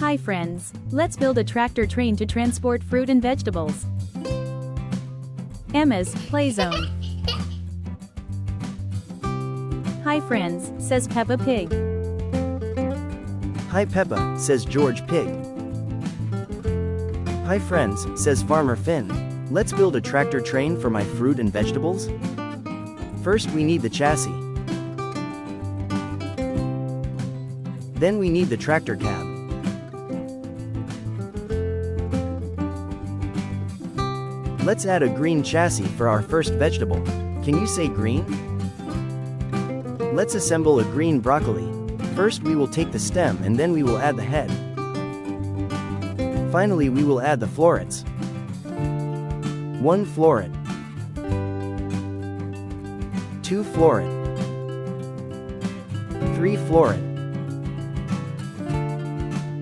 Hi friends, let's build a tractor train to transport fruit and vegetables. Emma's Playzone. Hi friends, says Peppa Pig. Hi Peppa, says George Pig. Hi friends, says Farmer Finn. Let's build a tractor train for my fruit and vegetables? First we need the chassis. Then we need the tractor cab. Let's add a green chassis for our first vegetable. Can you say green? Let's assemble a green broccoli. First we will take the stem and then we will add the head. Finally we will add the florets. 1 floret. 2 floret. 3 floret.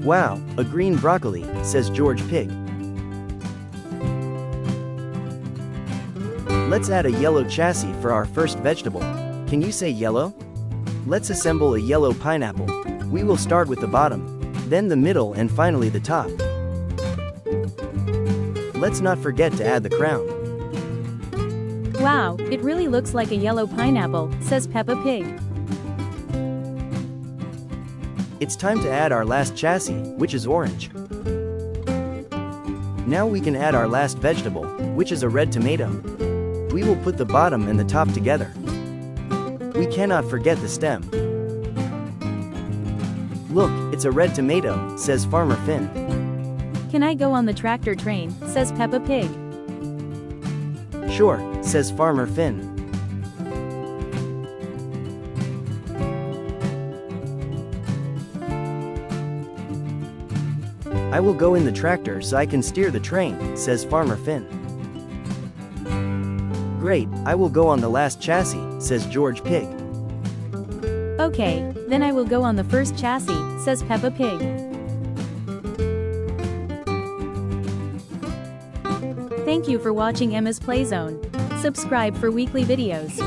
Wow, a green broccoli, says George Pig. Let's add a yellow chassis for our first vegetable. Can you say yellow? Let's assemble a yellow pineapple. We will start with the bottom, then the middle and finally the top. Let's not forget to add the crown. Wow, it really looks like a yellow pineapple, says Peppa Pig. It's time to add our last chassis, which is orange. Now we can add our last vegetable, which is a red tomato. We will put the bottom and the top together. We cannot forget the stem. Look, it's a red tomato, says Farmer Finn. Can I go on the tractor train, says Peppa Pig. Sure, says Farmer Finn. I will go in the tractor so I can steer the train, says Farmer Finn. Great, I will go on the last chassis, says George Pig. Okay, then I will go on the first chassis, says Peppa Pig. Thank you for watching Emma's Playzone. Subscribe for weekly videos.